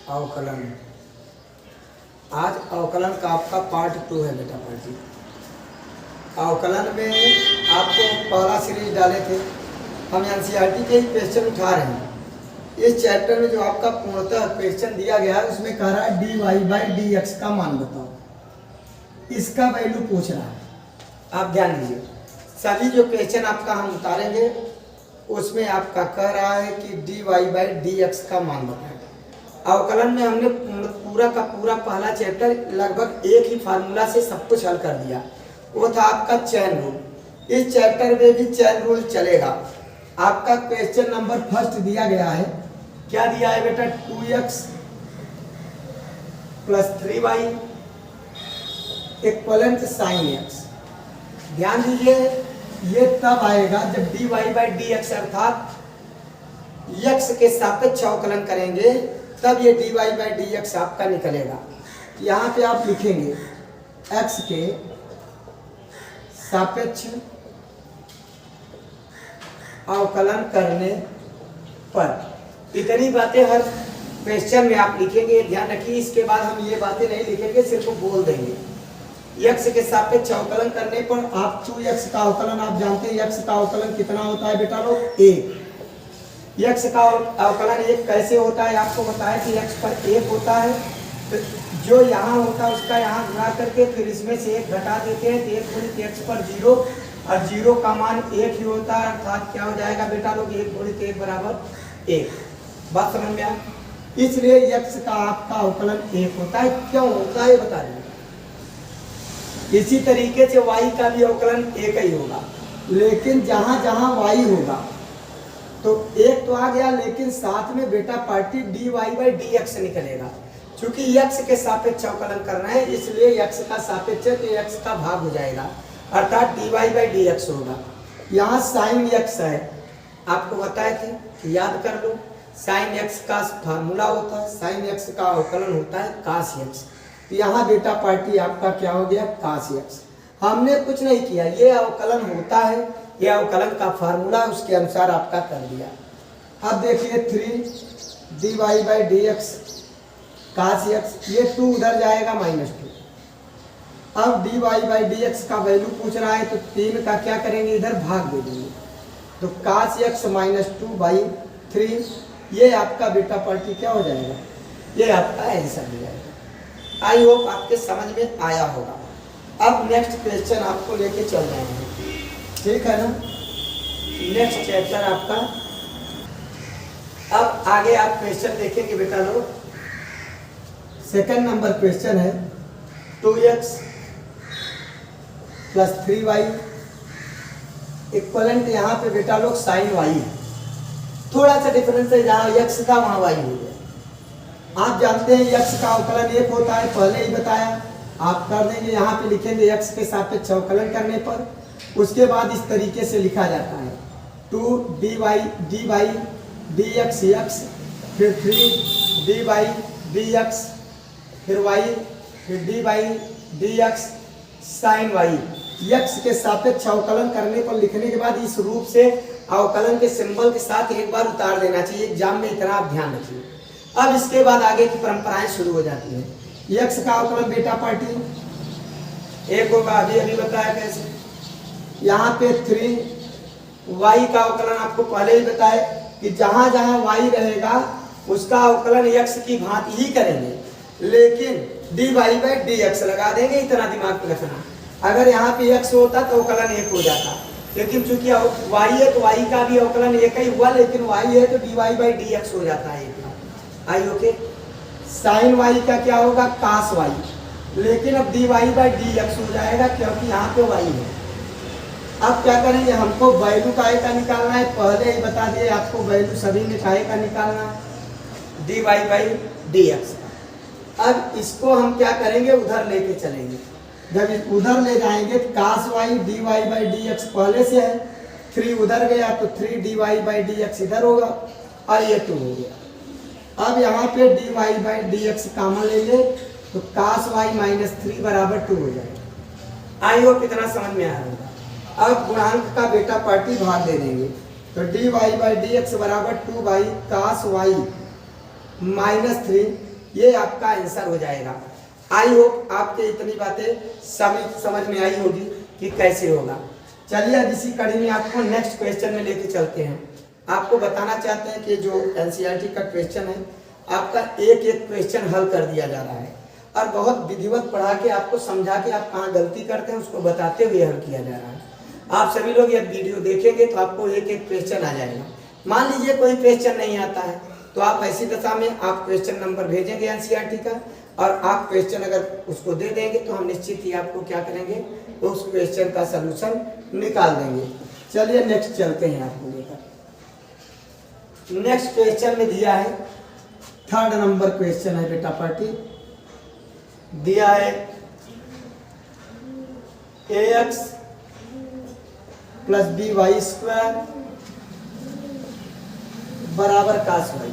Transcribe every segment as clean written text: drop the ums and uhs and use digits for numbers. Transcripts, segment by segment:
अवकलन। आज अवकलन का आपका पार्ट 2 है बेटा पार्टी। अवकलन में आपको पहला सीरीज डाले थे, हम एनसीईआरटी के ही क्वेश्चन उठा रहे हैं। इस चैप्टर में जो आपका पूर्णतः क्वेश्चन दिया गया है उसमें कह रहा है dy बाई डी एक्स का मान बताओ, इसका वैल्यू पूछ रहा है। आप ध्यान दीजिए, सभी जो क्वेश्चन आपका हम उतारेंगे उसमें आपका कह रहा है कि dy बाई डी एक्स का मान बताएं। अवकलन में हमने पूरा का पूरा पहला चैप्टर लगभग एक ही फार्मूला से सब कुछ हल कर दिया, वो था आपका चैन रूल। इस चैप्टर में भी चैन रूल चलेगा। आपका क्वेश्चन नंबर फर्स्ट दिया गया है, क्या दिया है बेटा, 2x plus 3y equivalent sign x। ध्यान दीजिए, ये तब आएगा जब dy बाई डी एक्स अर्थात x के सापेक्ष अवकलन करेंगे, तब ये dy बाई डी एक्स आपका निकलेगा। यहाँ पे आप लिखेंगे x के सापेक्ष अवकलन करने पर। इतनी बातें हर क्वेश्चन में आप लिखेंगे, ध्यान रखिए। इसके बाद हम ये बातें नहीं लिखेंगे, सिर्फ बोल देंगे। x के सापेक्ष अवकलन करने पर आप 2x का अवकलन आप जानते हैं, x का अवकलन कितना होता है बेटा लोग, 1। x का अवकलन 1 कैसे होता है, आपको बताया कि x पर 1 होता है, तो जो यहाँ होता है उसका यहाँ गुणा करके फिर इसमें से 1 घटा देते हैं, तो 1 गुणित x पर 0, और 0 का मान 1 ही होता है, अर्थात क्या हो जाएगा बेटा लोग, 1 गुणित 1 बराबर 1। बात समझ में आ? इसलिए x का आपका अवकलन 1 होता है। क्यों होता है बता दें। इसी तरीके से y का भी अवकलन 1 ही होगा, लेकिन जहां जहां y होगा तो 1 तो आ गया, लेकिन साथ में बेटा party dy by D x निकलेगा। चूंकि x के सापेक्ष अवकलन करना है, इसलिए x का सापेक्ष है तो x का भाग हो जाएगा, अर्थात dy बाई डी एक्स होगा। यहाँ साइन x है, आपको बताए थे, याद कर लो। साइन x का फार्मूला होता है, साइन x का अवकलन होता है कास x। तो यहाँ बेटा पार्टी आपका क्या हो गया, कास x। हमने कुछ नहीं किया, ये अवकलन होता है, ये अवकलन का फार्मूला उसके अनुसार आपका कर दिया। अब देखिए 3 dy by D x cos x, ये 2 उधर जाएगा -2। अब dy बाई डी एक्स का वैल्यू पूछ रहा है, तो 3 का क्या करेंगे, इधर भाग दे देंगे, तो कास x -2 बाई 3, ये आपका बेटा पार्टी क्या हो जाएगा, ये आपका आंसर हो जाएगा। आई होप आपके समझ में आया होगा। अब नेक्स्ट क्वेश्चन आपको लेके चल रहे हैं, ठीक है ना। नेक्स्ट चैप्टर आपका, अब आगे आप क्वेश्चन देखेंगे बेटा लोग। सेकंड नंबर क्वेश्चन है 2x प्लस 3y इक्वलेंट, यहाँ पे बेटा लोग साइन y है। थोड़ा सा डिफरेंस है, जहाँ x था वहाँ y हो गया। आप जानते हैं x का अवकलन 1 होता है, पहले ही बताया। आप कर देंगे, यहाँ पे लिखेंगे x के सापेक्ष अवकलन करने पर। उसके बाद इस तरीके से लिखा जाता है 2 dy by D X x, फिर 3 dy बाई डी एक्स, फिर y, फिर dy by D x sine y। x के सापेक्ष अवकलन करने पर लिखने के बाद इस रूप से अवकलन के सिंबल के साथ एक बार उतार देना चाहिए एग्जाम में, इतना आप ध्यान रखिए। अब इसके बाद आगे की परंपराएं शुरू हो जाती है। x का अवकलन बेटा पार्टी 1 होगा, अभी बताया कैसे। यहाँ पे 3 y का अवकलन आपको पहले ही बताया कि जहां जहां y रहेगा उसका अवकलन x की भांति ही करेंगे, लेकिन dy बाई डी एक्स लगा देंगे, इतना दिमाग में रखना। अगर यहाँ पे x होता तो अवकलन 1 हो जाता, लेकिन चूंकि y है तो y का भी अवकलन 1 ही हुआ, लेकिन y है तो dy बाई डी एक्स हो जाता है। आई ओके। साइन y का क्या होगा, कास y, लेकिन अब dy बाई डी एक्स हो जाएगा क्योंकि यहाँ पे y है। अब क्या करेंगे, हमको वैल्यू काहे का निकालना है, पहले ही बता दिए आपको, वैल्यू सभी में काहे का निकालना है, dy बाई डी एक्स का। अब इसको हम क्या करेंगे, उधर लेके चलेंगे। जब उधर ले जाएंगे कास y dy by D x पहले से है, 3 उधर गया तो 3 dy बाई डी एक्स इधर होगा, और ये 2 हो गया। अब यहाँ पे dy by D X common लेंगे तो कास y -3 बराबर 2 हो जाएगा। आई होप इतना समझ में आ रहा होगा। अब गुणांक का बेटा पार्टी भाग दे देंगे, तो dy बाई डी एक्स बराबर 2 बाई कास y -3 ये आपका आंसर हो जाएगा। आई होप आपके इतनी बातें समझ में आई होगी कि कैसे होगा। चलिए अब इसी कड़ी में आपको नेक्स्ट क्वेश्चन में लेके चलते हैं। आपको बताना चाहते हैं कि जो एनसीईआरटी का क्वेश्चन है आपका एक एक क्वेश्चन हल कर दिया जा रहा है और बहुत विधिवत पढ़ा के आपको समझा के आप कहाँ गलती करते हैं उसको बताते हुए हल किया जा रहा है। आप सभी लोग ये वीडियो देखेंगे तो आपको एक एक क्वेश्चन आ जाएगा। मान लीजिए कोई क्वेश्चन नहीं आता है तो आप ऐसी दशा में आप क्वेश्चन नंबर भेजेंगे एनसीईआरटी का और आप क्वेश्चन अगर उसको दे देंगे तो हम निश्चित ही आपको क्या करेंगे, उस क्वेश्चन का सलूशन निकाल देंगे। चलिए नेक्स्ट चलते हैं आपको लेकर। नेक्स्ट क्वेश्चन में दिया है 3rd नंबर क्वेश्चन है बेटा पार्टी, दिया है ax plus B Y square बराबर cos y।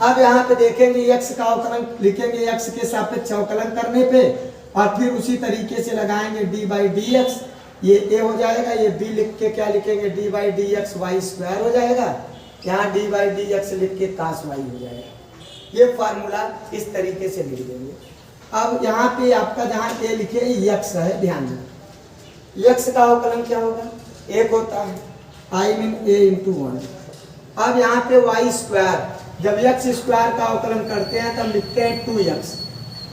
अब यहाँ पे देखेंगे x का अवकलन लिखेंगे, x के सापेक्ष अवकलन करने पे और फिर उसी तरीके से लगाएंगे d बाई डी एक्स, ये a हो जाएगा, ये b लिख के क्या लिखेंगे d by D x Y square हो जाएगा, यहाँ d बाई डी एक्स लिख के cos y हो जाएगा। ये फार्मूला इस तरीके से लिख देंगे। अब यहाँ पे आपका जहाँ a लिखे x है, ध्यान दें x का अवकलन क्या होगा, 1 होता है, आई मीन a इंटू 1। अब यहाँ पे वाई स्क्वायर, जब x स्क्वायर का अवकलन करते हैं तब लिखते हैं 2x,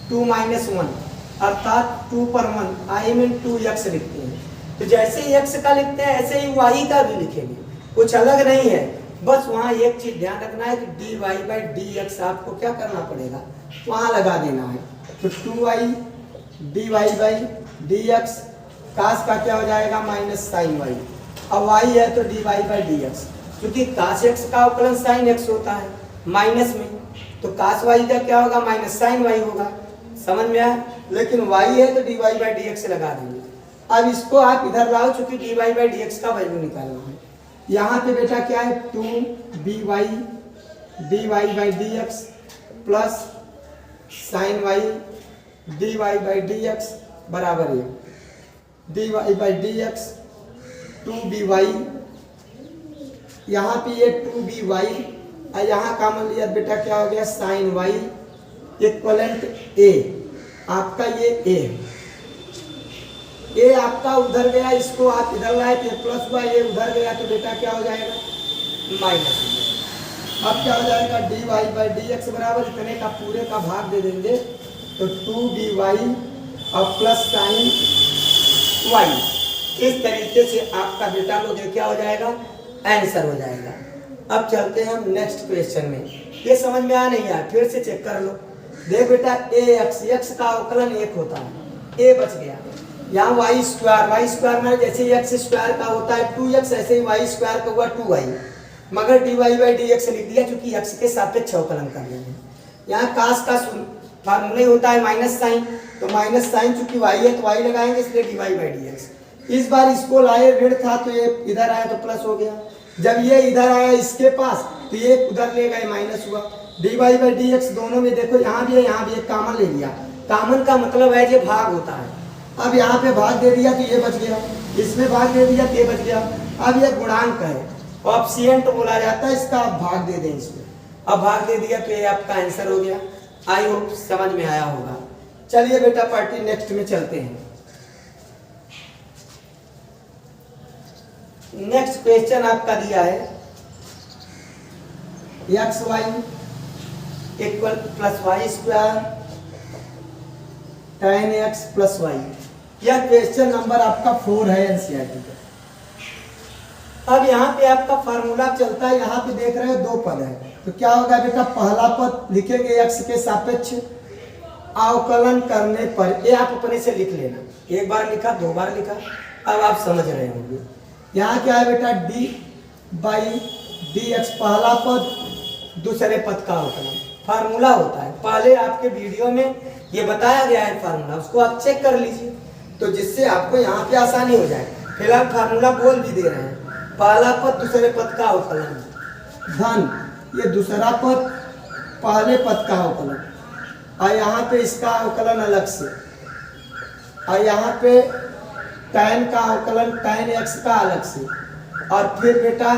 2 माइनस 1 अर्थात 2 पर 1 आई मीन 2x लिखते हैं। तो जैसे ही x का लिखते हैं ऐसे ही y का भी लिखेंगे, कुछ अलग नहीं है। बस वहाँ एक चीज ध्यान रखना है कि dy बाई डी एक्स आपको क्या करना पड़ेगा, वहाँ लगा देना है। तो 2y dy by D x, cos का क्या हो जाएगा माइनस साइन y, अब y है तो dy बाई डी एक्स, क्योंकि कास x का अवकलन साइन x होता है माइनस में, तो कास y का क्या होगा माइनस साइन y होगा। समझ में आया, लेकिन y है तो dy बाई डी एक्स लगा देंगे। अब इसको आप इधर लाओ, चूंकि dy बाई डी एक्स का वैल्यू निकालना है। यहाँ पे बेटा क्या है 2by dy by D x plus sign y dy by D x बराबर है dy by D x 2by, यहाँ पे ये 2by और यहाँ कॉमन लिया बेटा क्या हो गया साइन y इक्वलेंट a, आपका ये a आपका उधर गया, इसको आप इधर लाए तो प्लस हुआ, ये उधर गया तो बेटा क्या हो जाएगा माइनस। अब क्या हो जाएगा dy बाई डी एक्स बराबर इतने का पूरे का भाग दे देंगे तो 2by और प्लस साइन y। इस तरीके से आपका बेटा लोग क्या हो जाएगा आंसर हो जाएगा। अब चलते हैं हम नेक्स्ट क्वेश्चन में। ये समझ में आ नहीं आया फिर से चेक कर लो। देख बेटा x का अवकलन 1 होता है, a बच गया, यहाँ वाई स्क्वायर में जैसे x स्क्वायर का होता है 2x ऐसे ही वाई स्क्वायर का हुआ 2y, मगर dy बाई डी एक्स लिख दिया क्योंकि x के सापेक्ष अवकलन कर लेंगे। यहाँ कास का फार्मूला होता है माइनस साइन, तो माइनस साइन चूंकि y है तो y लगाएंगे इसलिए dy बाई डी एक्स। इस बार इसको लाए ऋण था तो ये इधर आया तो प्लस हो गया, जब ये इधर आया इसके पास तो ये उधर ले गए माइनस हुआ। dy बाई डी एक्स दोनों में देखो यहाँ भी है यहाँ भी, एक कॉमन ले लिया, कॉमन का मतलब है ये भाग होता है। अब यहाँ पे भाग दे दिया तो ये बच गया, इसमें भाग दे दिया तो ये बच गया। अब ये गुणांक है, ऑप्शिएंट बोला जाता है इसका, आप भाग दे दें इसमें, अब भाग दे दिया तो ये आपका आंसर हो गया। आई होप समझ में आया होगा। चलिए बेटा पार्टी नेक्स्ट में चलते हैं। नेक्स्ट क्वेश्चन आपका दिया है X Y equal plus Y square tan x plus Y. यह क्वेश्चन नंबर आपका 4 है एनसीईआरटी का। अब यहाँ पे आपका फार्मूला चलता है, यहाँ पे देख रहे हो 2 पद है, तो क्या होगा बेटा पहला पद लिखेंगे x के सापेक्ष अवकलन करने पर, ये आप अपने से लिख लेना, एक बार लिखा 2 बार लिखा, अब आप समझ रहे होंगे। यहाँ क्या है बेटा d बाई डी एक्स पहला पद, दूसरे पद का अवकलन फार्मूला होता है। पहले आपके वीडियो में ये बताया गया है फार्मूला, उसको आप चेक कर लीजिए तो जिससे आपको यहाँ पे आसानी हो जाए। फिलहाल फार्मूला बोल भी दे रहे हैं, पहला पद दूसरे पद का अवकलन धन, ये दूसरा पद पहले पद का अवकलन, और यहाँ पे इसका अवकलन अलग से, और यहाँ पे tan का अवकलन tan x का अलग से, और फिर बेटा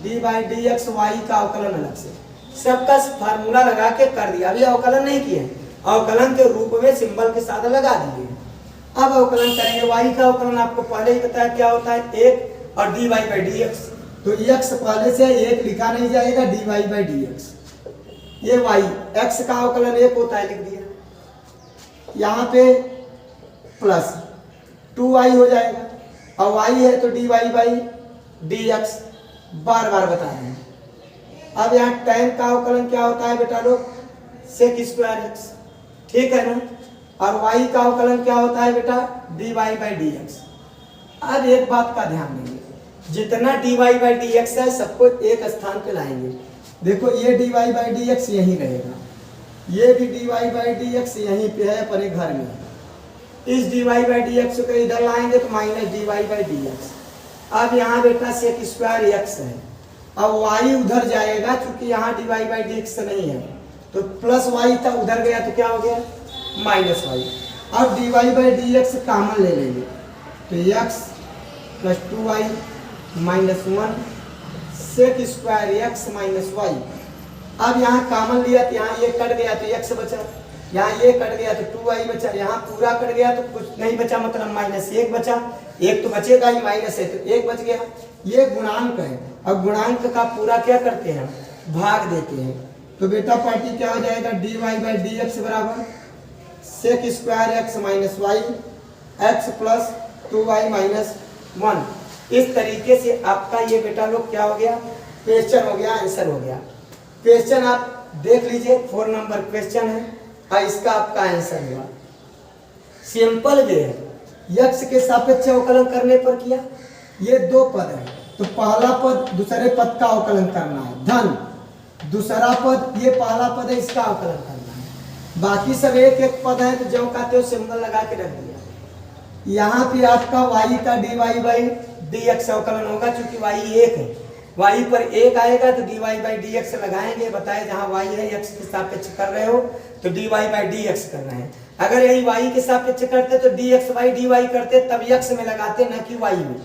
d by D x Y का अवकलन अलग से। सबका फार्मूला लगा के कर दिया, अभी अवकलन नहीं किए, अवकलन के रूप में सिंबल के साथ लगा दिए। अब अवकलन करेंगे, y का अवकलन आपको पहले ही बताया क्या होता है, 1 और dy बाई डी एक्स। तो x पहले से 1 लिखा नहीं जाएगा, dy बाई डी एक्स। ये y, x का अवकलन 1 होता है, लिख दिया। यहाँ पे प्लस 2y हो जाएगा, और y है तो dy बाई डी एक्स, बार बार बता रहे हैं। अब यहाँ tan का अवकलन क्या होता है बेटा लोग, सेक स्क्वायर एक्स, ठीक है ना। और y का अवकलन क्या होता है बेटा, dy बाई डी एक्स। अब एक बात का ध्यान देंगे, जितना dy बाई डी एक्स है सबको एक स्थान पे लाएंगे। देखो ये dy बाई डी एक्स यहीं रहेगा, ये भी dy बाई डी एक्स यहीं पे है अपने घर में। इस dy बाई डी एक्स को इधर लाएंगे तो minus dy by D x. अब यहाँ बेटा सेक स्क्वायर एक्स है, अब y उधर जाएगा, चूंकि यहाँ dy बाई डी एक्स नहीं है तो प्लस y था, उधर गया तो क्या हो गया, माइनस y। अब dy by D X common ले लेंगे तो x plus 2y minus 1 sec square X minus Y. अब यहाँ कॉमन लिया तो यहाँ ये कट गया तो x बचा, यहाँ ये कट गया तो 2y बचा, यहाँ पूरा कट गया तो कुछ नहीं बचा, मतलब माइनस 1 बचा। 1 तो बचेगा ही, माइनस है तो 1 बच गया। ये गुणांक है, अब गुणांक का पूरा क्या करते हैं, भाग देते हैं। तो बेटा पार्टी क्या हो जाएगा, dy बाई डी एक्स बराबर sec square X minus Y X plus 2y minus 1। इस तरीके से आपका ये बेटा लोग क्या हो गया, क्वेश्चन हो गया, आंसर हो गया। क्वेश्चन आप देख लीजिए, 4 नंबर क्वेश्चन है और इसका आपका आंसर हुआ। सिंपल वे है, x के सापेक्ष अवकलन करने पर किया। ये 2 पद है तो पहला पद दूसरे पद का अवकलन करना है, धन दूसरा पद, ये पहला पद है इसका अवकलन करना है। बाकी सब एक एक पद है तो जो कहते हो सिंबल लगा के रख दिया। यहाँ पे आपका y का dy बाई डी एक्स अवकलन होगा, चूंकि y 1 है, y पर 1 आएगा तो dy बाई डी एक्स लगाएंगे। बताए जहाँ y है x के सापेक्ष कर रहे हो तो dy बाई डी एक्स करना है। अगर यही y के सापेक्ष करते तो dx बाई dy करते, तब x में लगाते न कि y में।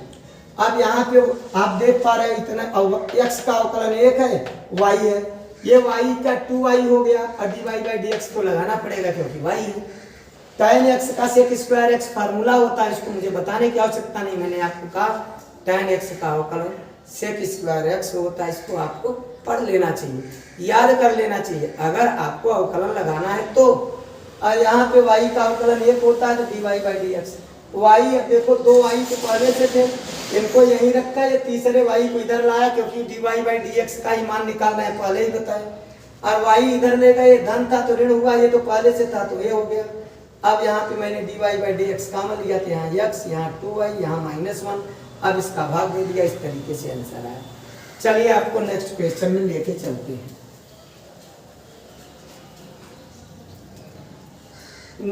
अब यहाँ पे आप देख पा रहे हैं इतना, x का अवकलन 1 है, y है, ये y का 2y हो गया और dy बाई डी एक्स को लगाना पड़ेगा क्योंकि y है। tan x का सेक स्क्वायर एक्स फार्मूला होता है, इसको मुझे बताने की आवश्यकता नहीं, मैंने आपको कहा tan x का अवकलन सेक स्क्वायर एक्स होता है। इसको आपको पढ़ लेना चाहिए, याद कर लेना चाहिए अगर आपको अवकलन लगाना है तो। और यहाँ पे y का अवकलन 1 होता है तो dy by D x. y देखो 2 y तो पहले से थे, इनको यही रखा है, ये तीसरे y को इधर लाया क्योंकि dy बाई डी एक्स का ही मान निकालना है, पहले ही बताया। और y इधर ले गए, ये धन था तो ऋण हुआ, ये तो पहले से था तो ये हो गया। अब यहाँ पे मैंने dy by D X common लिया तो यहाँ x, यहाँ 2y, यहाँ माइनस 1, अब इसका भाग दे दिया। इस तरीके से आंसर आया। चलिए आपको नेक्स्ट क्वेश्चन में लेके चलते हैं।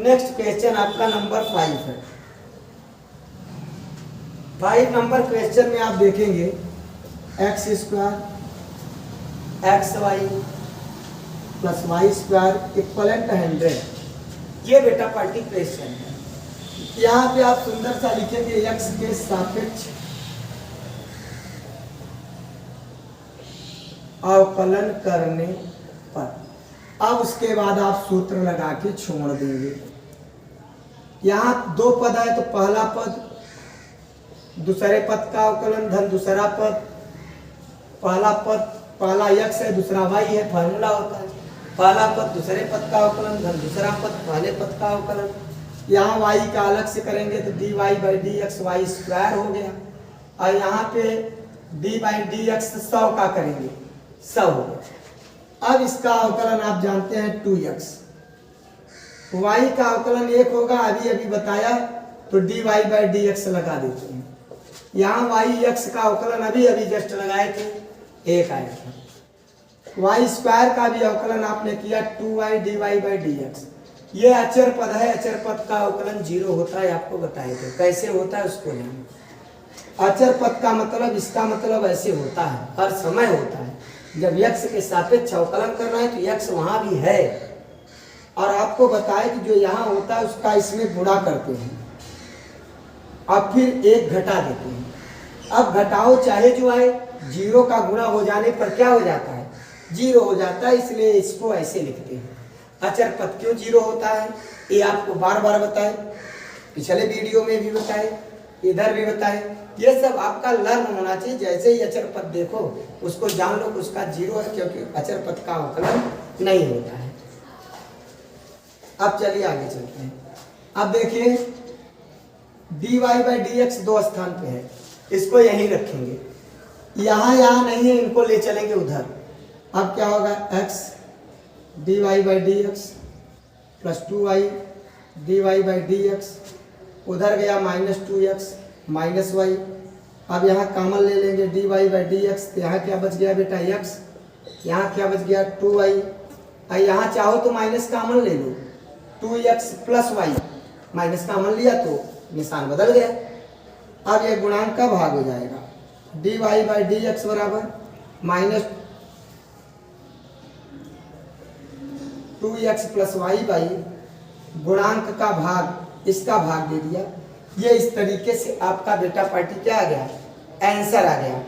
नेक्स्ट क्वेश्चन आपका नंबर 5 है। 5 नंबर क्वेश्चन में आप देखेंगे X square X Y plus Y square equivalent 100। ये बेटा पार्टी क्वेश्चन है। यहाँ पे आप सुंदर सा लिखेंगे x के सापेक्ष अवकलन करने पर। अब उसके बाद आप सूत्र लगा के छोड़ देंगे। यहाँ 2 पद है तो पहला पद दूसरे पद का अवकलन धन दूसरा पद, पहला पद पहला x है दूसरा y है, फार्मूला होता है पहला पद दूसरे पद का अवकलन धन दूसरा पद पहले पद का अवकलन। यहाँ y का अलग से करेंगे तो dy by D x Y square हो गया, और यहाँ पे dy बाई डी एक्स 100 का करेंगे 100 हो गया। अब इसका अवकलन आप जानते हैं 2x, y का अवकलन 1 होगा, अभी अभी बताया तो dy बाई डी एक्स लगा देते हैं। यहाँ y x का अवकलन अभी अभी जस्ट लगाए थे 1 आया था। y स्क्वायर का भी अवकलन आपने किया 2y dy by D x. ये अचर पद है, अचर पद का अवकलन 0 होता है, आपको बताए थे कैसे होता है उसको जानो। अचर पद का मतलब इसका मतलब ऐसे होता है, हर समय होता है जब x के सापेक्ष अवकलन करना है तो x वहां भी है, और आपको बताए कि जो यहाँ होता है उसका इसमें गुणा करते हैं और फिर 1 घटा देते हैं। अब घटाओ चाहे जो आए, 0 का गुणा हो जाने पर क्या हो जाता है, जीरो हो जाता है, इसलिए इसको ऐसे लिखते हैं। अचर पद क्यों जीरो होता है ये आपको बार बार बताए, पिछले वीडियो में भी बताए, इधर भी बताए। ये सब आपका लर्न होना चाहिए। जैसे ही अचर पद देखो उसको जान लो उसका जीरो है, क्योंकि अचर पद का अवकलन नहीं होता है। अब चलिए आगे चलते हैं। अब देखिए dy बाई डी एक्स दो स्थान पे है, इसको यहीं रखेंगे, यहाँ नहीं है, इनको ले चलेंगे उधर। अब क्या होगा x dy by D x plus 2y dy by D x, उधर गया -2x माइनस y। अब यहाँ कॉमन ले लेंगे dy बाई डी एक्स, यहाँ क्या बच गया बेटा x, यहाँ क्या बच गया 2y। यहाँ चाहो तो माइनस कॉमन ले लो, 2x plus y, minus common लिया तो निशान बदल गया। अब ये गुणांक का भाग हो जाएगा, dy बाई डी एक्स बराबर -2x प्लस y बाई गुणांक का भाग, इसका भाग दे दिया। ये इस तरीके से आपका बेटा पार्टी क्या आ गया, आंसर आ गया।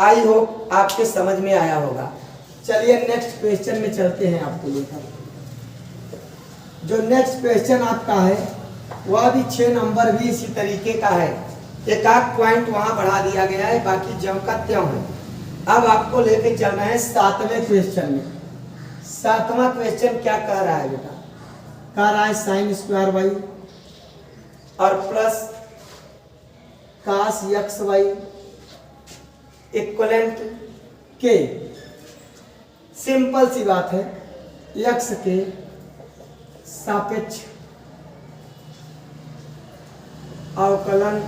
आई होप आपके समझ में आया होगा। चलिए नेक्स्ट क्वेश्चन में चलते हैं आपको लेकर। जो नेक्स्ट क्वेश्चन आपका है वह भी 6 नंबर भी इसी तरीके का है, एक आध पॉइंट वहां बढ़ा दिया गया है, बाकी ज्यों का त्यों है। अब आपको लेके चलना है 7वें क्वेश्चन में। 7वां क्वेश्चन क्या कह रहा है बेटा, कह रहा है साइन स्क्वायर वाई और plus cos x Y equivalent के। सिंपल सी बात है, एक्स के सापेक्ष अवकलन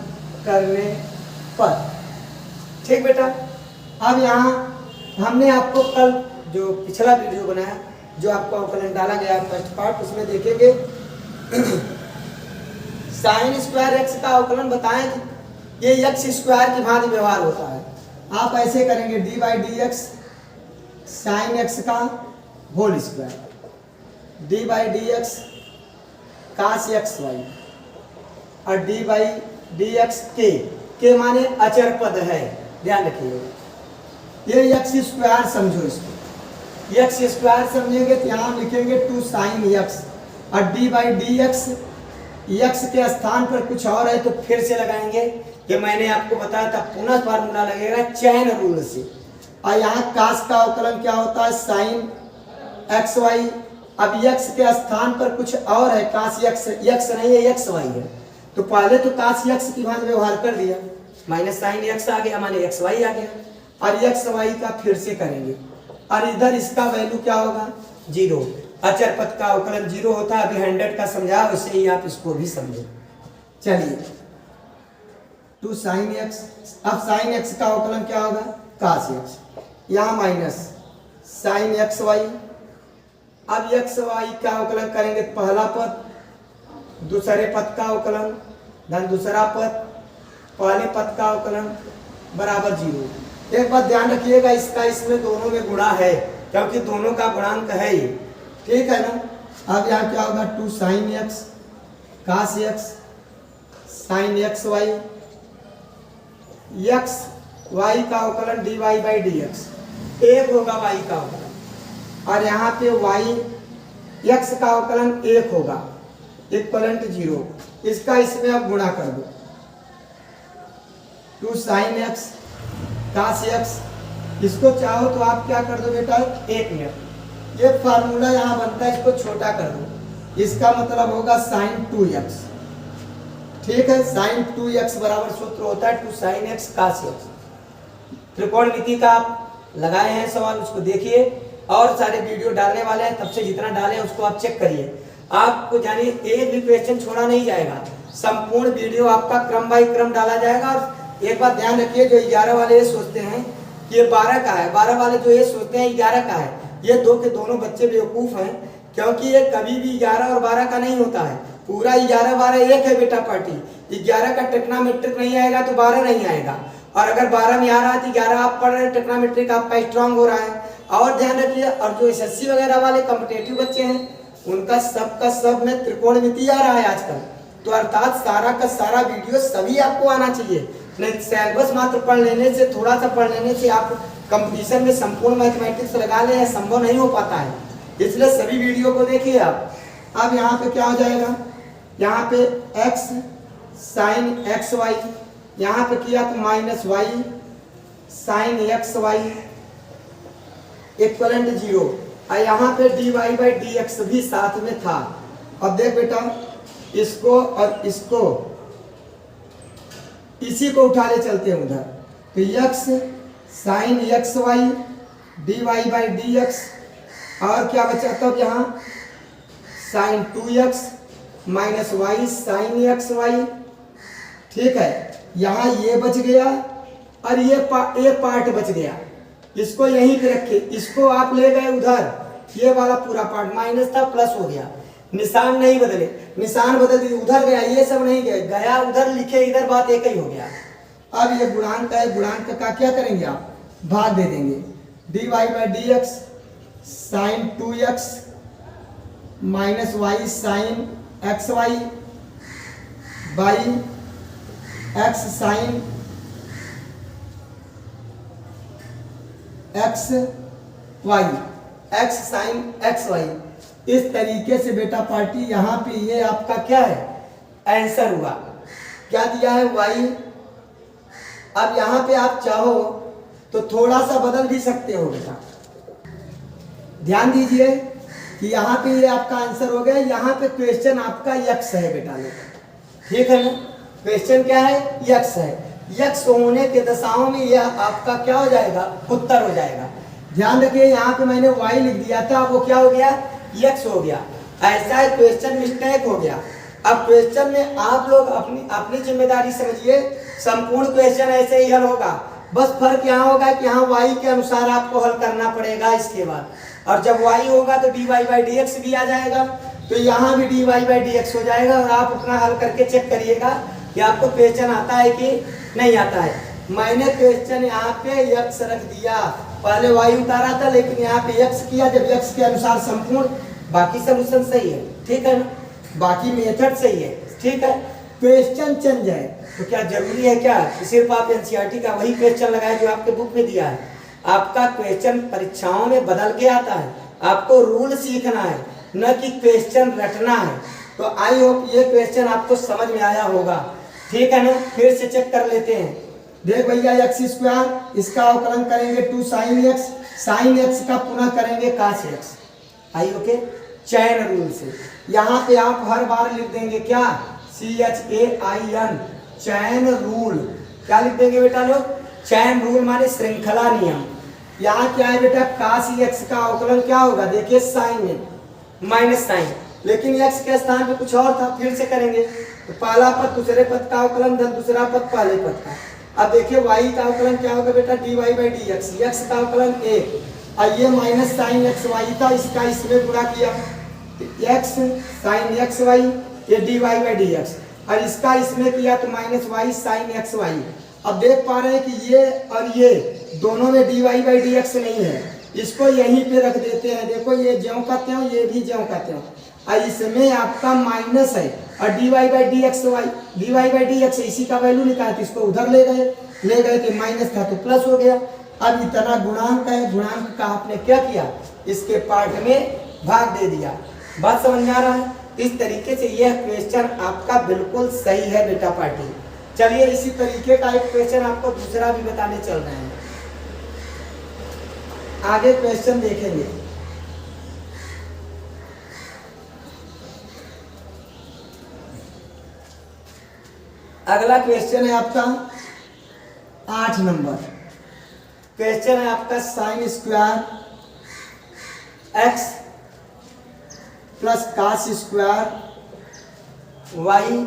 करने पर। ठीक बेटा, अब यहाँ हमने आपको कल जो पिछला वीडियो बनाया, जो आपको अवकलन डाला गया फर्स्ट पार्ट, उसमें देखेंगे साइन स्क्वायर एक्स का अवकलन बताएं कि ये एक्स स्क्वायर की भांति व्यवहार होता है। आप ऐसे करेंगे d by D x sine x का whole square, d by D x cos x y, और डी बाई डी एक्स के माने अचर पद है, ध्यान रखिएगा। ये एक्स स्क्वायर समझो, इसको एक्स स्क्वायर समझेंगे तो यहाँ लिखेंगे 2 साइन एक्स, और d by D x x के स्थान पर कुछ और है तो फिर से लगाएंगे। ये मैंने आपको बताया था, पुनः फार्मूला लगेगा चैन रूल से। और यहाँ कास का अवकलन क्या होता है, साइन एक्स वाई। अब एक्स के स्थान पर कुछ और है, कास एक्स, एक्स नहीं है एक्स वाई है, तो पहले तो कास एक्स की भांति व्यवहार कर दिया, माइनस साइन एक्स आ गया माने एक्स वाई आ गया, और एक्स वाई का फिर से करेंगे, और इधर इसका वैल्यू क्या होगा, जीरो। अचर पद का अवकलन जीरो होता है। अभी 100 का समझा, वैसे ही आप इसको भी समझो। चलिए 2 साइन एक्स, अब साइन एक्स का अवकलन क्या होगा, कास एक्स, यहाँ माइनस साइन एक्स वाई। अब एक्स वाई का अवकलन करेंगे, पहला पद दूसरे पद का अवकलन धन दूसरा पद पहले पद का अवकलन बराबर जीरो। एक बात ध्यान रखिएगा, इसका इसमें दोनों में गुणा है, क्योंकि दोनों का गुणांक है ये, ठीक है ना। अब यहाँ क्या होगा, 2 sine x cos x sine x Y, x Y का अवकलन d Y by D x, एक होगा वाई का अवकलन, और यहाँ पे वाई एक्स का अवकलन एक होगा, इक्वलेंट जीरो। इसका इसमें अब गुणा कर दो, 2 साइन एक्स कास एक्स, इसको चाहो तो आप क्या कर दो बेटा, 1 मिनट, ये फार्मूला यहाँ बनता है, इसको छोटा कर दो, इसका मतलब होगा साइन 2x। ठीक है, साइन 2x बराबर सूत्र होता है 2 साइन एक्स कास एक्स। त्रिकोणमिति का आप लगाए हैं सवाल, उसको देखिए, और सारे वीडियो डालने वाले हैं, तब से जितना डाले उसको आप चेक करिए। आपको जानिए एक भी क्वेश्चन छोड़ा नहीं जाएगा, संपूर्ण वीडियो आपका क्रम बाई क्रम डाला जाएगा। और एक बात ध्यान रखिए, जो 11 वाले ये सोचते हैं कि ये 12 का है, 12 वाले जो ये सोचते हैं 11 का है, ये दो के दोनों बच्चे बेवकूफ हैं, क्योंकि ये कभी भी 11 और 12 का नहीं होता है, पूरा 11 12 एक है बेटा पार्टी। 11 का टेक्नामेट्रिक नहीं आएगा तो 12 नहीं आएगा, और अगर 12 में आ रहा है तो 11 आप पढ़ रहे हैं, टेक्नामेट्रिक आपका स्ट्रांग हो रहा है। और ध्यान रखिए, और जो एसएससी वगैरह वाले कॉम्पिटेटिव बच्चे हैं, उनका सब का सब में त्रिकोणमिति आ रहा है आजकल, तो अर्थात सारा का सारा वीडियो सभी आपको आना चाहिए। नहीं सिलेबस मात्र पढ़ लेने से, थोड़ा सा पढ़ लेने से आप कंपटीशन में संपूर्ण मैथमेटिक्स लगा ले, यह संभव नहीं हो पाता है, इसलिए सभी वीडियो को देखिए आप। अब यहाँ पे क्या हो जाएगा, यहाँ पे x साइन एक्स वाई, यहाँ पे किया तो minus Y sine x Y equivalent 0, और यहाँ पे dy बाई डी एक्स भी साथ में था। अब देख बेटा, इसको और इसको इसी को उठा ले चलते हैं उधर, तो x sine x Y dy by D X, और क्या बचा तब यहाँ sine 2x minus Y sine x Y. ठीक है, यहाँ ये बच गया और ये पार्ट बच गया, इसको यहीं पे रखे, इसको आप ले गए उधर, ये वाला पूरा पार्ट माइनस था प्लस हो गया, निशान नहीं बदले, निशान बदल दिए, उधर गया, ये सब नहीं गया उधर, लिखे इधर, बात एक ही हो गया। अब ये गुणांक है, गुणांक का क्या करेंगे आप, भाग दे देंगे, dy by D x sine 2x minus Y sine x Y by X sine x Y, X sine x Y. इस तरीके से बेटा पार्टी यहाँ पे ये आपका क्या है, आंसर हुआ। क्या दिया है, वाई। अब यहाँ पे आप चाहो तो थोड़ा सा बदल भी सकते हो बेटा, ध्यान दीजिए कि यहाँ पे ये आपका आंसर हो गया, यहाँ पे क्वेश्चन आपका यक्स है बेटा लोग, ठीक है ना, क्वेश्चन क्या है, यक्स है, यक्स होने के दशाओं में यह आपका क्या हो जाएगा, उत्तर हो जाएगा। ध्यान रखिए, यहाँ पे मैंने y लिख दिया था, वो क्या हो गया, x हो गया, ऐसा क्वेश्चन मिस्टेक हो गया। अब क्वेश्चन में आप लोग अपनी जिम्मेदारी समझिए, संपूर्ण क्वेश्चन ऐसे ही हल होगा, बस फर्क यहाँ होगा कि यहाँ y के अनुसार आपको हल करना पड़ेगा इसके बाद, और जब y होगा तो dy बाई डी एक्स भी आ जाएगा, तो यहाँ भी dy बाई डी एक्स हो जाएगा, और आप अपना हल करके चेक करिएगा कि आपको क्वेश्चन आता है कि नहीं आता है। मैंने क्वेश्चन यहाँ पे x रख दिया, पहले y उतारा था, लेकिन यहाँ पे x किया, जब x के अनुसार संपूर्ण, बाकी सॉल्यूशन सही है, ठीक है ना, बाकी मेथड सही है, ठीक है। क्वेश्चन चेंज है तो क्या जरूरी है क्या सिर्फ आप एनसीईआरटी का वही क्वेश्चन लगाए जो आपके बुक में दिया है? आपका क्वेश्चन परीक्षाओं में बदल के आता है, आपको रूल सीखना है, न कि क्वेश्चन रटना है। तो आई होप ये क्वेश्चन आपको समझ में आया होगा, ठीक है ना। फिर से चेक कर लेते हैं, देख भैया एक्स स्क्वायर, इसका अवकलन करेंगे 2 साइन एक्स, साइन एक्स का पुनः करेंगे कास एक्स। आई ओके, चैन रूल से यहाँ पे आप हर बार लिख देंगे क्या, CHAIN, चैन रूल। क्या लिख देंगे बेटा लोग, चैन रूल माने श्रृंखला नियम। यहाँ क्या है बेटा, कास एक्स का अवकलन क्या होगा, देखिए साइन में माइनस साइन, लेकिन एक्स के स्थान पे कुछ और था, फिर से करेंगे तो पहला पद दूसरे पद का अवकलन, धन दूसरा पद पहले पद का। अब देखिए y का अवकलन क्या होगा बेटा, dy by D X, x का अवकलन a, और ये माइनस साइन एक्स वाई था, इसका इसमें गुणा किया, x साइन एक्स वाई, ये dy बाई डी एक्स, और इसका इसमें किया तो minus Y sine x Y. अब देख पा रहे हैं कि ये और ये दोनों में dy बाई डी एक्स नहीं है, इसको यहीं पे रख देते हैं, देखो ये ज्यों का त्यों, ये भी ज्यों का त्यों, और इसमें आपका माइनस है, और dy by D x Y, dy by D X इसी का वैल्यू निकाला, तो इसको उधर ले गए तो माइनस था तो प्लस हो गया। अब इतना गुणांक है, गुणांक का आपने क्या किया, इसके पार्ट में भाग दे दिया। बात समझ में आ रहा है? इस तरीके से यह क्वेश्चन आपका बिल्कुल सही है बेटा पार्टी। चलिए इसी तरीके का एक क्वेश्चन आपको दूसरा भी बताने चल रहे हैं, आगे क्वेश्चन देखेंगे। अगला क्वेश्चन है आपका 8 नंबर क्वेश्चन है आपका, sine square X plus cos square Y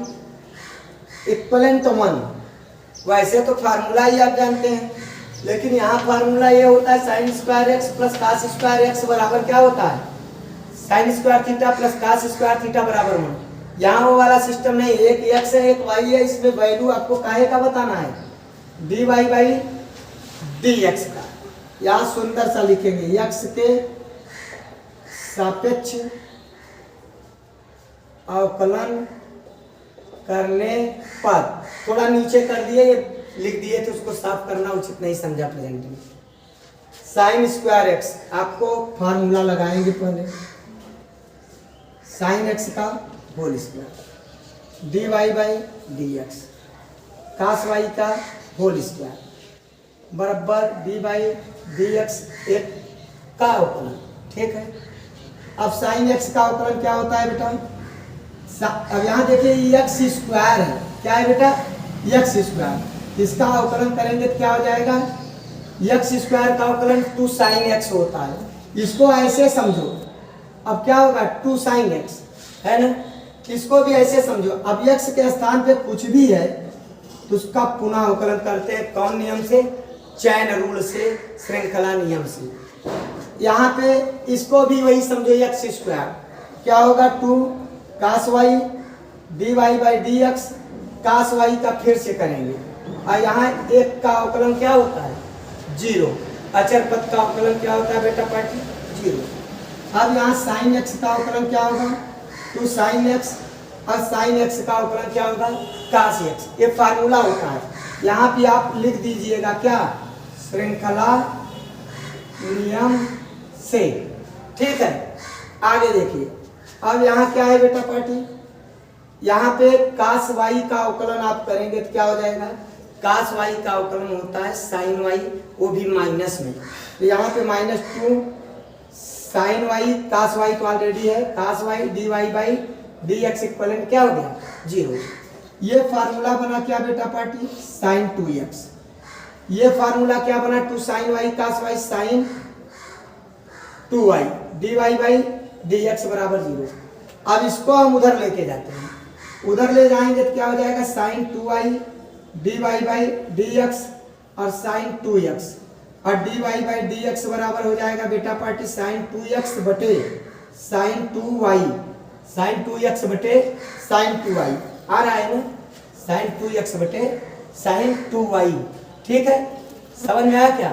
equivalent 1। वैसे तो फार्मूला ही आप जानते हैं, लेकिन यहाँ फार्मूला ये होता है sine square X plus cos square X बराबर क्या होता है, sine square theta plus cos square theta बराबर 1। यहाँ वो वाला सिस्टम नहीं, एक एक्स है एक वाई है, इसमें वैल्यू आपको काहे का बताना है, D Y by D X का। यहाँ सुंदर सा लिखेंगे, एक्स के सापेक्ष अवकलन करने पर, थोड़ा नीचे कर दिए, ये लिख दिए तो उसको साफ करना उचित नहीं समझा प्रेजेंट में। साइन स्क्वायर एक्स, आपको फार्मूला लगाएंगे पहले, साइन एक्स का whole square D Y by D x, cos Y का होल स्क्वायर बराबर डी बाई डी एक्स एक का अवकलन। ठीक है, अब साइन एक्स का अवकलन क्या होता है बेटा? अब यहाँ देखिए एक्स स्क्वायर है, क्या है बेटा? एक्स स्क्वायर, इसका अवकलन करेंगे तो क्या हो जाएगा? एक्स स्क्वायर का अवकलन 2 साइन एक्स होता है, इसको ऐसे समझो। अब क्या होगा? 2 साइन एक्स है ना, इसको भी ऐसे समझो। अब एक्स के स्थान पे कुछ भी है तो उसका पुनः अवकलन करते हैं, कौन नियम से? चैन रूल से, श्रृंखला नियम से। यहाँ पे इसको भी वही समझो, एक्स स्क्वायर क्या होगा? 2 cos y d Y by D x, cos Y का फिर से करेंगे, और यहाँ एक का अवकलन क्या होता है? 0। अचर पद का अवकलन क्या होता है बेटा पार्टी? 0। अब यहाँ साइन एक्स का अवकलन क्या होगा? 2 साइन एक्स, और साइन एक्स का अवकलन क्या होगा? कास एक्स। ये फार्मूला होता है, यहाँ पे आप लिख दीजिएगा क्या? श्रृंखला नियम से। ठीक है, आगे देखिए। अब यहाँ क्या है बेटा पार्टी? यहाँ पे कास वाई का अवकलन आप करेंगे तो क्या हो जाएगा? कास वाई का अवकलन होता है साइन वाई, वो भी माइनस में, तो यहाँ पे -2 साइन वाई, कास वाई तो ऑलरेडी है, cos y d Y by D x equal क्या हो गया? 0। ये फार्मूला बना क्या बेटा पार्टी? Sign 2x। ये फार्मूला क्या बना? 2 sine Y cos Y sine 2y D Y by D x बराबर 0। अब इसको हम उधर लेके जाते हैं, उधर ले जाएंगे तो क्या हो जाएगा? Sine 2y D Y by D X और साइन 2x, और D Y by D x बराबर हो जाएगा बेटा पार्टी साइन 2x बटे साइन 2y, साइन 2x बटे साइन 2y आ रहा है ना, साइन 2x बटे साइन 2y। ठीक है, समझ में आया क्या?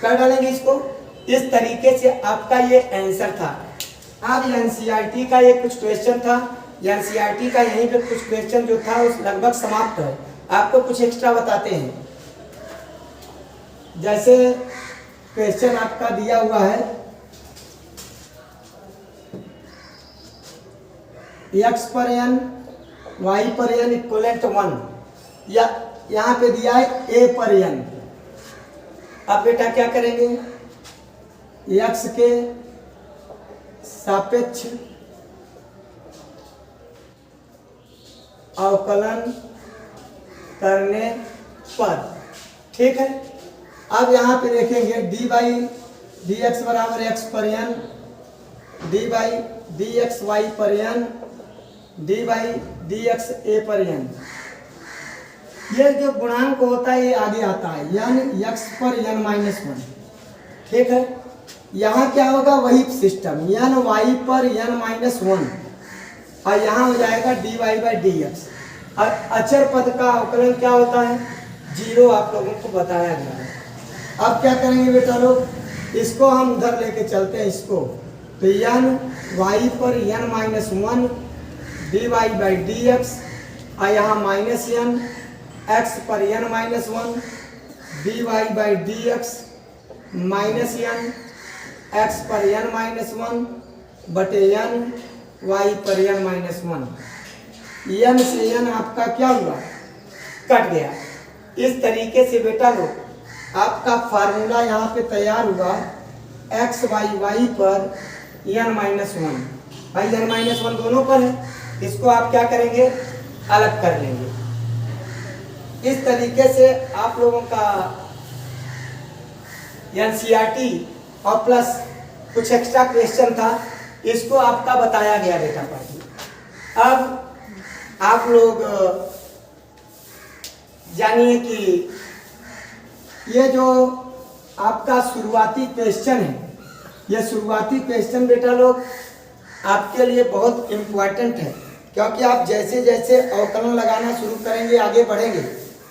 कर डालेंगे इसको। इस तरीके से आपका ये आंसर था। अब एनसीईआरटी का ये कुछ क्वेश्चन था, एनसीईआरटी का यहीं पे कुछ क्वेश्चन जो था उस लगभग समाप्त है। आपको कुछ एक्स्ट्रा बताते हैं, जैसे क्वेश्चन आपका दिया हुआ है x पर n y पर n इक्वलेंट 1, या यहाँ पे दिया है a पर n। अब बेटा क्या करेंगे? x के सापेक्ष अवकलन करने पर, ठीक है। अब यहाँ पे देखेंगे डी बाई डी एक्स बराबर एक्स पर n, d by D x y पर n, d by D x a पर एन। ये जो गुणांक होता है ये आगे आता है, एन एक्स पर एन माइनस 1, ठीक है। यहाँ क्या होगा? वही सिस्टम, एन वाई पर एन माइनस 1, और यहाँ हो जाएगा D Y by D X. और अचर पद का अवकलन क्या होता है? 0 आप लोगों को बताया गया है। अब क्या करेंगे बेटा लोग? इसको हम उधर लेके चलते हैं इसको, तो एन वाई पर N minus 1 D Y by D X, और यहाँ माइनस एन एक्स पर N minus 1 D Y by D X minus N X पर एन माइनस 1 बटे एन वाई पर एन माइनस 1। एन से एन आपका क्या हुआ? कट गया। इस तरीके से बेटा लोग आपका फार्मूला यहाँ पे तैयार हुआ, एक्स वाई वाई पर एन माइनस 1, भाई एन माइनस 1 दोनों पर है, इसको आप क्या करेंगे? अलग कर लेंगे। इस तरीके से आप लोगों का एनसीईआरटी और प्लस कुछ एक्स्ट्रा क्वेश्चन था, इसको आपका बताया गया बेटा पार्टी। अब आप लोग जानिए कि ये जो आपका शुरुआती क्वेश्चन है, ये शुरुआती क्वेश्चन बेटा लोग आपके लिए बहुत इम्पोर्टेंट है, क्योंकि आप जैसे जैसे अवकलन लगाना शुरू करेंगे, आगे बढ़ेंगे,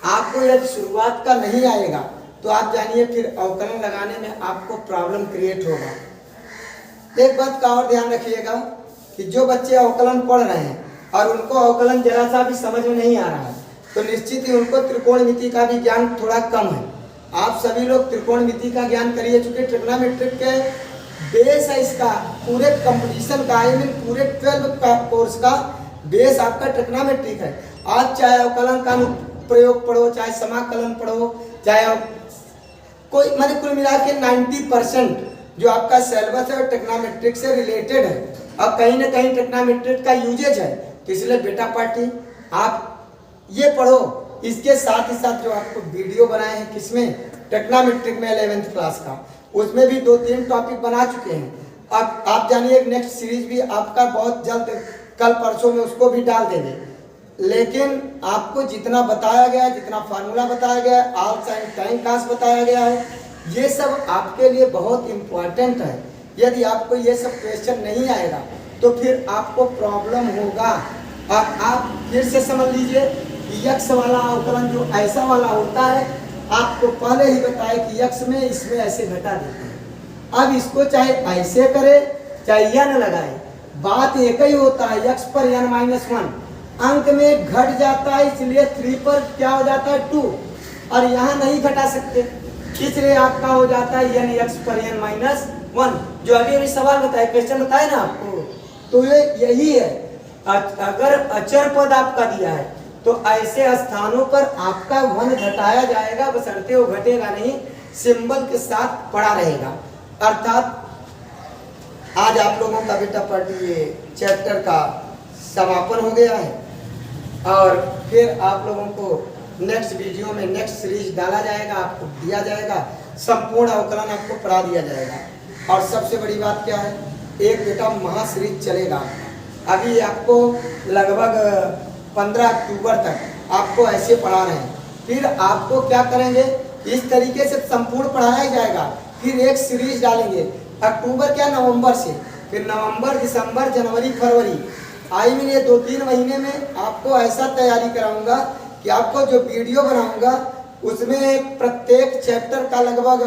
आपको यदि शुरुआत का नहीं आएगा तो आप जानिए फिर अवकलन लगाने में आपको प्रॉब्लम क्रिएट होगा। एक बात का और ध्यान रखिएगा कि जो बच्चे अवकलन पढ़ रहे हैं और उनको अवकलन जरा सा भी समझ में नहीं आ रहा है, तो निश्चित ही उनको त्रिकोणमिति का भी ज्ञान थोड़ा कम है। आप सभी लोग त्रिकोणमिति का ज्ञान करिए, चूंकि ट्रिग्नोमेट्रिक के बेस है इसका पूरे कंपटीशन का, आई मीन पूरे 12 का कोर्स का बेस आपका ट्रिग्नोमेट्रिक है। आप चाहे अवकलन का प्रयोग पढ़ो, चाहे समाकलन पढ़ो, चाहे कोई मैंने कुल मिला के 90% जो आपका सिलेबस है वो ट्रिग्नोमेट्रिक से रिलेटेड है। अब कहीं ना कहीं ट्रिग्नोमेट्रिक का यूजेज है, तो इसलिए बेटा पार्टी आप ये पढ़ो। इसके साथ ही साथ जो आपको वीडियो बनाए हैं किसमें, ट्रिग्नोमेट्रिक में 11th क्लास का, उसमें भी 2-3 टॉपिक बना चुके हैं। अब आप जानिए एक नेक्स्ट सीरीज भी आपका बहुत जल्द कल परसों में उसको भी डाल देंगे। लेकिन आपको जितना बताया गया है, जितना फार्मूला बताया गया है, आल साइन टाइम कास बताया गया है, ये सब आपके लिए बहुत इम्पोर्टेंट है। यदि आपको ये सब क्वेश्चन नहीं आएगा तो फिर आपको प्रॉब्लम होगा। और आप फिर से समझ लीजिए, यक्स वाला अवकलन जो ऐसा वाला होता है, आपको पहले ही बताया कि यक्स में इसमें ऐसे घटा देते हैं। अब इसको चाहे ऐसे करे चाहे n लगाए, बात एक ही होता है, यक्स पर n-1 अंक में घट जाता है, इसलिए 3 पर क्या हो जाता है 2, और यहाँ नहीं घटा सकते, इसलिए आपका हो जाता है n यक्स पर n-1, जो अभी सवाल बताया, क्वेश्चन बताया ना आपको, तो ये यही है। अगर अचर पद आपका दिया है तो ऐसे स्थानों पर आपका 1 घटाया जाएगा, बशर्ते वो घटेगा नहीं, सिंबल के साथ पड़ा रहेगा। अर्थात आज आप लोगों का बेटा पार्टी ये चैप्टर का समापन हो गया है, और फिर आप लोगों को नेक्स्ट वीडियो में नेक्स्ट सीरीज डाला जाएगा, आपको दिया जाएगा, संपूर्ण अवकलन आपको पढ़ा दिया जाएगा। और सबसे बड़ी बात क्या है, एक बेटा महासीरीज चलेगा। अभी आपको लगभग 15 अक्टूबर तक आपको ऐसे पढ़ा रहे हैं, फिर आपको क्या करेंगे, इस तरीके से संपूर्ण पढ़ाया जाएगा, फिर एक सीरीज डालेंगे अक्टूबर क्या नवंबर से, फिर नवंबर, दिसंबर, जनवरी, फरवरी, आई मीन ये 2-3 महीने में आपको ऐसा तैयारी कराऊंगा कि आपको जो वीडियो बनाऊंगा उसमें प्रत्येक चैप्टर का लगभग,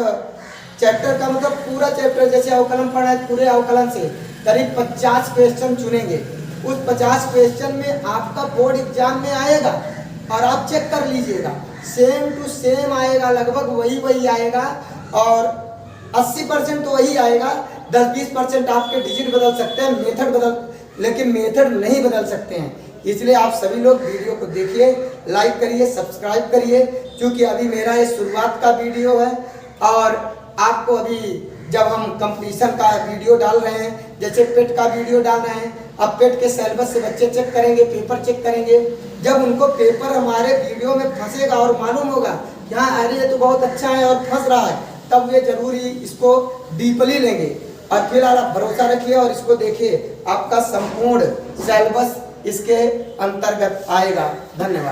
चैप्टर का मतलब पूरा चैप्टर, जैसे अवकलन पढ़ा है पूरे अवकलन से करीब 50 क्वेश्चन चुनेंगे। उस 50 क्वेश्चन में आपका बोर्ड एग्जाम में आएगा और आप चेक कर लीजिएगा, सेम टू सेम आएगा, लगभग वही आएगा, और 80% तो वही आएगा, 10-20% आपके डिजिट बदल सकते हैं, मेथड बदल, लेकिन मेथड नहीं बदल सकते हैं। इसलिए आप सभी लोग वीडियो को देखिए, लाइक करिए, सब्सक्राइब करिए, क्योंकि अभी मेरा ये शुरुआत का वीडियो है, और आपको अभी जब हम कंपटीशन का वीडियो डाल रहे हैं, जैसे पेट का वीडियो डाल रहे हैं, अब पेट के सिलेबस से बच्चे चेक करेंगे, पेपर चेक करेंगे, जब उनको पेपर हमारे वीडियो में फंसेगा और मालूम होगा कि हाँ अरे ये तो बहुत अच्छा है और फंस रहा है, तब वे जरूरी इसको डीपली लेंगे। और फिलहाल आप भरोसा रखिए और इसको देखिए, आपका संपूर्ण सिलेबस इसके अंतर्गत आएगा। धन्यवाद।